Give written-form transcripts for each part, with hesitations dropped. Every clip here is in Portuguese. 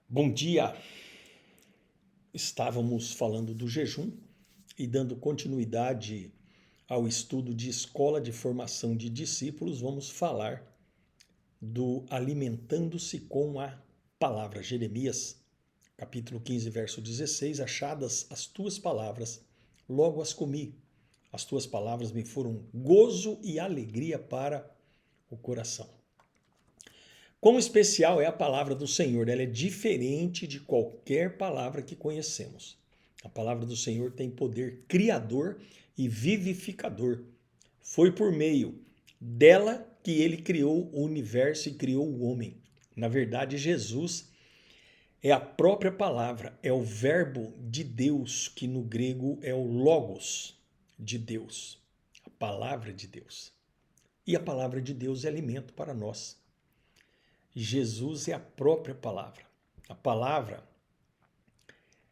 Bom dia! Estávamos falando do jejum e dando continuidade ao estudo de escola de formação de discípulos, vamos falar do alimentando-se com a palavra. Jeremias, capítulo 15, verso 16: Achadas as tuas palavras, logo as comi. As tuas palavras me foram gozo e alegria para o coração. Quão especial é a palavra do Senhor, ela é diferente de qualquer palavra que conhecemos. A palavra do Senhor tem poder criador e vivificador. Foi por meio dela que ele criou o universo e criou o homem. Na verdade, Jesus é a própria palavra, é o verbo de Deus, que no grego é o logos de Deus, a palavra de Deus. E a palavra de Deus é alimento para nós. Jesus é a própria palavra. A palavra,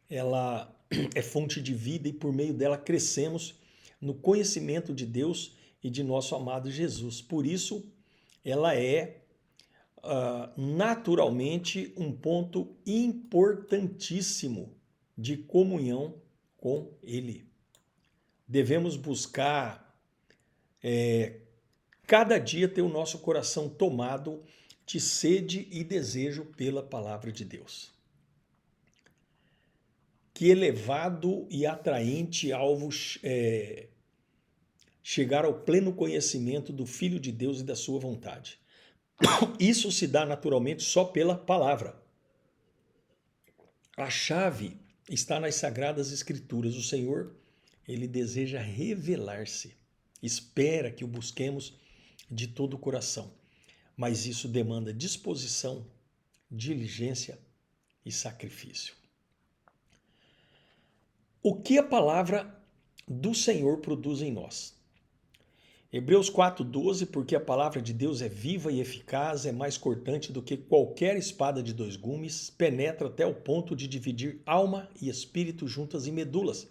ela é fonte de vida e por meio dela crescemos no conhecimento de Deus e de nosso amado Jesus. Por isso, ela é naturalmente um ponto importantíssimo de comunhão com Ele. Devemos buscar cada dia ter o nosso coração tomado de sede e desejo pela palavra de Deus. Que elevado e atraente alvo chegar ao pleno conhecimento do Filho de Deus e da sua vontade. Isso se dá naturalmente só pela palavra. A chave está nas Sagradas Escrituras. O Senhor, ele deseja revelar-se. Espera que o busquemos de todo o coração. Mas isso demanda disposição, diligência e sacrifício. O que a palavra do Senhor produz em nós? Hebreus 4,12, porque a palavra de Deus é viva e eficaz, é mais cortante do que qualquer espada de dois gumes, penetra até o ponto de dividir alma e espírito juntas e medulas,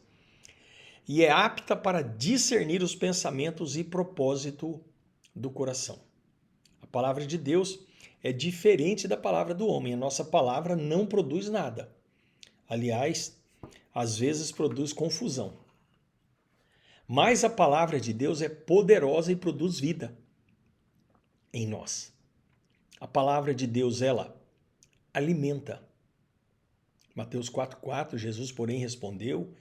e é apta para discernir os pensamentos e propósito do coração. A palavra de Deus é diferente da palavra do homem. A nossa palavra não produz nada. Aliás, às vezes produz confusão. Mas a palavra de Deus é poderosa e produz vida em nós. A palavra de Deus, ela alimenta. Mateus 4,4, Jesus, porém, respondeu: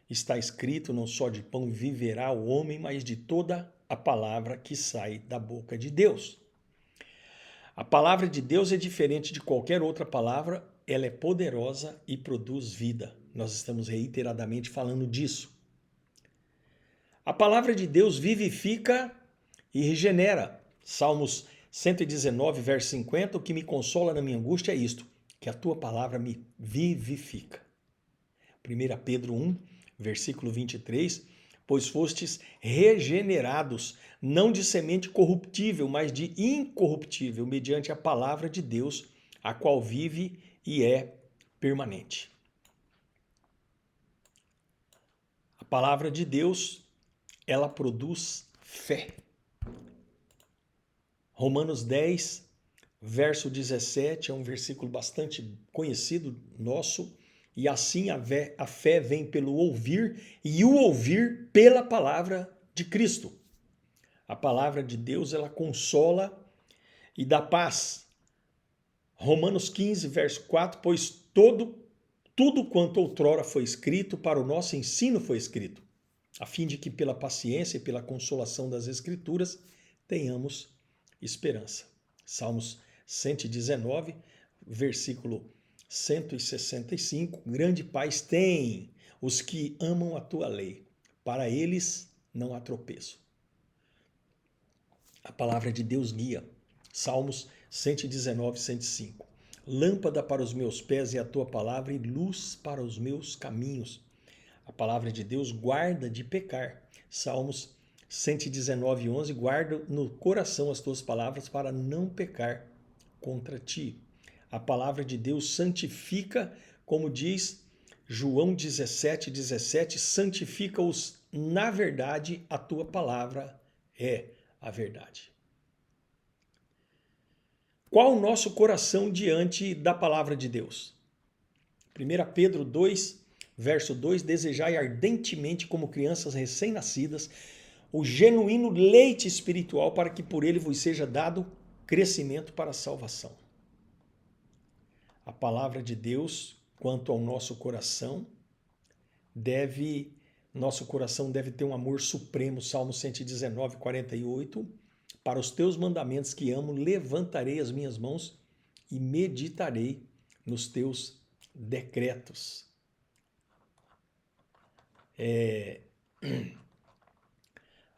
está escrito, não só de pão viverá o homem, mas de toda a palavra que sai da boca de Deus. A palavra de Deus é diferente de qualquer outra palavra, ela é poderosa e produz vida. Nós estamos reiteradamente falando disso. A palavra de Deus vivifica e regenera. Salmos 119, verso 50, o que me consola na minha angústia é isto, que a tua palavra me vivifica. 1 Pedro 1, versículo 23, pois fostes regenerados, não de semente corruptível, mas de incorruptível, mediante a palavra de Deus, a qual vive e é permanente. A palavra de Deus, ela produz fé. Romanos 10, verso 17, é um versículo bastante conhecido nosso, e assim a fé vem pelo ouvir, e o ouvir pela palavra de Cristo. A palavra de Deus, ela consola e dá paz. Romanos 15, verso 4, pois tudo quanto outrora foi escrito, para o nosso ensino foi escrito, a fim de que pela paciência e pela consolação das Escrituras tenhamos esperança. Salmos 119, versículo 165, grande paz tem os que amam a tua lei, para eles não há tropeço. A palavra de Deus guia. Salmos 119, 105. Lâmpada para os meus pés é a tua palavra e luz para os meus caminhos. A palavra de Deus guarda de pecar. Salmos 119, 11. Guarda no coração as tuas palavras para não pecar contra ti. A palavra de Deus santifica, como diz João 17, 17. Santifica-os na verdade, a tua palavra é a verdade. Qual o nosso coração diante da palavra de Deus? 1 Pedro 2, verso 2, desejai ardentemente como crianças recém-nascidas o genuíno leite espiritual para que por ele vos seja dado crescimento para a salvação. A palavra de Deus, quanto ao nosso coração deve ter um amor supremo, Salmo 119, 48, para os teus mandamentos que amo, levantarei as minhas mãos e meditarei nos teus decretos.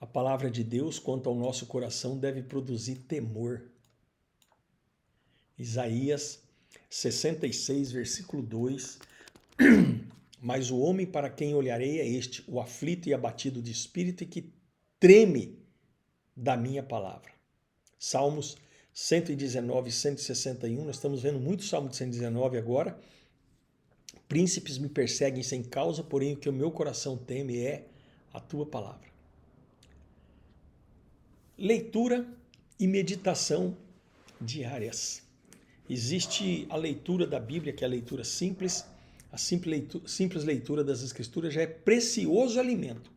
A palavra de Deus, quanto ao nosso coração, deve produzir temor. Isaías 66, versículo 2. Mas o homem para quem olharei é este, o aflito e abatido de espírito e que treme da minha palavra. Salmos 119 e 161, nós estamos vendo muito Salmo de 119 agora. Príncipes me perseguem sem causa, porém o que o meu coração teme é a tua palavra. Leitura e meditação diárias. Existe a leitura da Bíblia, que é a leitura simples. A simples leitura das Escrituras já é precioso alimento.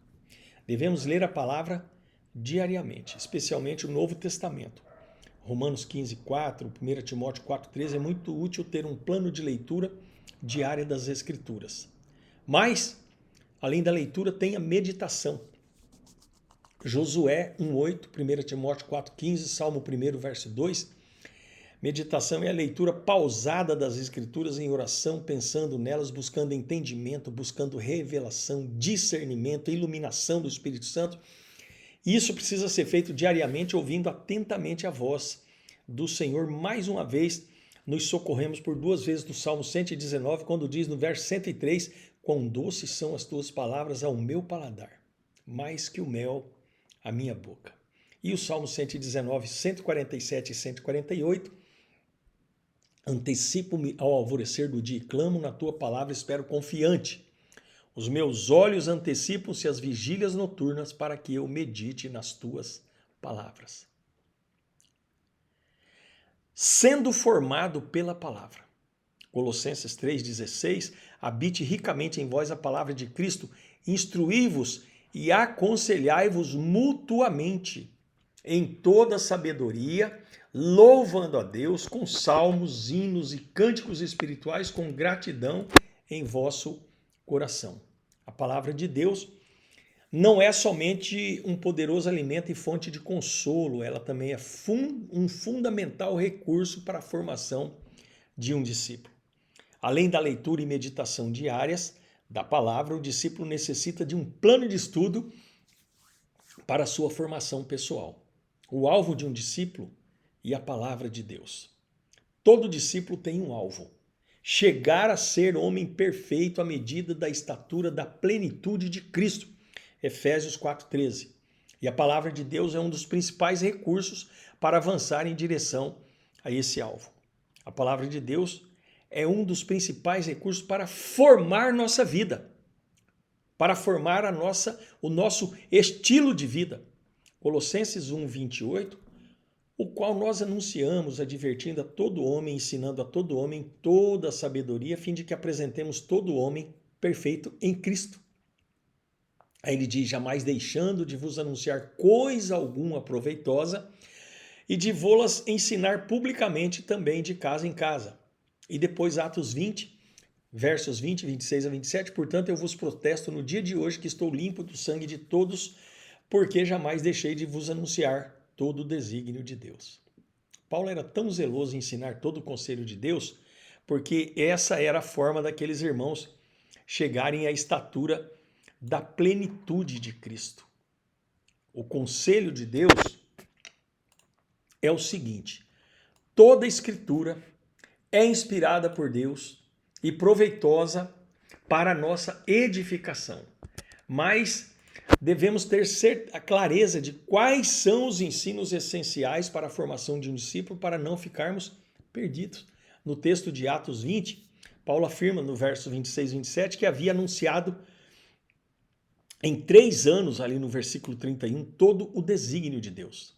Devemos ler a palavra diariamente, especialmente o Novo Testamento. Romanos 15, 4, 1 Timóteo 4, 13, é muito útil ter um plano de leitura diária das Escrituras. Mas, além da leitura, tem a meditação. Josué 1:8, 1 Timóteo 4:15, Salmo 1, verso 2. Meditação é a leitura pausada das Escrituras em oração, pensando nelas, buscando entendimento, buscando revelação, discernimento, iluminação do Espírito Santo. E isso precisa ser feito diariamente, ouvindo atentamente a voz do Senhor. Mais uma vez, nos socorremos por duas vezes do Salmo 119, quando diz no verso 103, quão doces são as tuas palavras ao meu paladar, mais que o mel à minha boca. E o Salmo 119, 147 e 148, antecipo-me ao alvorecer do dia e clamo na tua palavra, espero confiante. Os meus olhos antecipam-se às vigílias noturnas para que eu medite nas tuas palavras. Sendo formado pela palavra. Colossenses 3,16, habite ricamente em vós a palavra de Cristo, instruí-vos e aconselhai-vos mutuamente em toda sabedoria, louvando a Deus com salmos, hinos e cânticos espirituais com gratidão em vosso coração. A palavra de Deus não é somente um poderoso alimento e fonte de consolo, ela também é um fundamental recurso para a formação de um discípulo. Além da leitura e meditação diárias da palavra, o discípulo necessita de um plano de estudo para a sua formação pessoal. O alvo de um discípulo e a palavra de Deus. Todo discípulo tem um alvo: chegar a ser homem perfeito à medida da estatura da plenitude de Cristo. Efésios 4,13. E a palavra de Deus é um dos principais recursos para avançar em direção a esse alvo. A palavra de Deus é um dos principais recursos para formar nossa vida, para formar o nosso estilo de vida. Colossenses 1:28, o qual nós anunciamos, advertindo a todo homem, ensinando a todo homem toda a sabedoria, a fim de que apresentemos todo homem perfeito em Cristo. Aí ele diz, jamais deixando de vos anunciar coisa alguma proveitosa e de vô-las ensinar publicamente também de casa em casa. E depois Atos 20, versos 20, 26 a 27, portanto eu vos protesto no dia de hoje que estou limpo do sangue de todos, porque jamais deixei de vos anunciar todo o desígnio de Deus. Paulo era tão zeloso em ensinar todo o conselho de Deus, porque essa era a forma daqueles irmãos chegarem à estatura da plenitude de Cristo. O conselho de Deus é o seguinte: toda escritura é inspirada por Deus e proveitosa para a nossa edificação, mas devemos ter a clareza de quais são os ensinos essenciais para a formação de um discípulo para não ficarmos perdidos. No texto de Atos 20, Paulo afirma no verso 26 e 27 que havia anunciado em 3 anos, ali no versículo 31, todo o desígnio de Deus,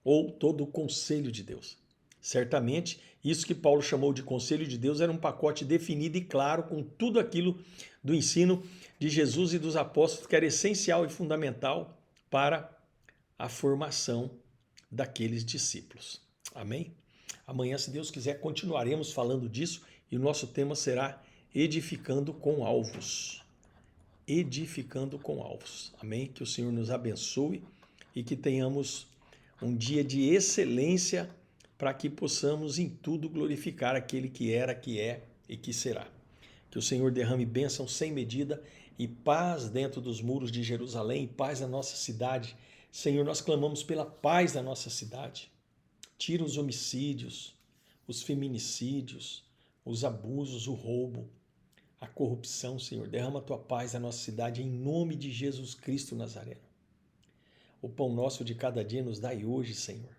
ou todo o conselho de Deus. Certamente, isso que Paulo chamou de conselho de Deus era um pacote definido e claro com tudo aquilo do ensino de Jesus e dos apóstolos que era essencial e fundamental para a formação daqueles discípulos. Amém? Amanhã, se Deus quiser, continuaremos falando disso e o nosso tema será edificando com alvos. Edificando com alvos. Amém? Que o Senhor nos abençoe e que tenhamos um dia de excelência para que possamos em tudo glorificar aquele que era, que é e que será. Que o Senhor derrame bênção sem medida e paz dentro dos muros de Jerusalém, paz na nossa cidade. Senhor, nós clamamos pela paz da nossa cidade. Tira os homicídios, os feminicídios, os abusos, o roubo, a corrupção, Senhor. Derrama a tua paz na nossa cidade em nome de Jesus Cristo Nazareno. O pão nosso de cada dia nos dai hoje, Senhor.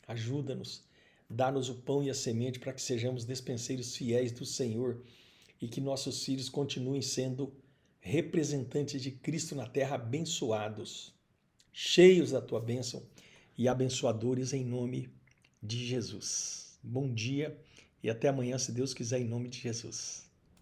Ajuda-nos, dá-nos o pão e a semente para que sejamos despenseiros fiéis do Senhor e que nossos filhos continuem sendo representantes de Cristo na terra, abençoados, cheios da tua bênção e abençoadores em nome de Jesus. Bom dia e até amanhã, se Deus quiser, em nome de Jesus.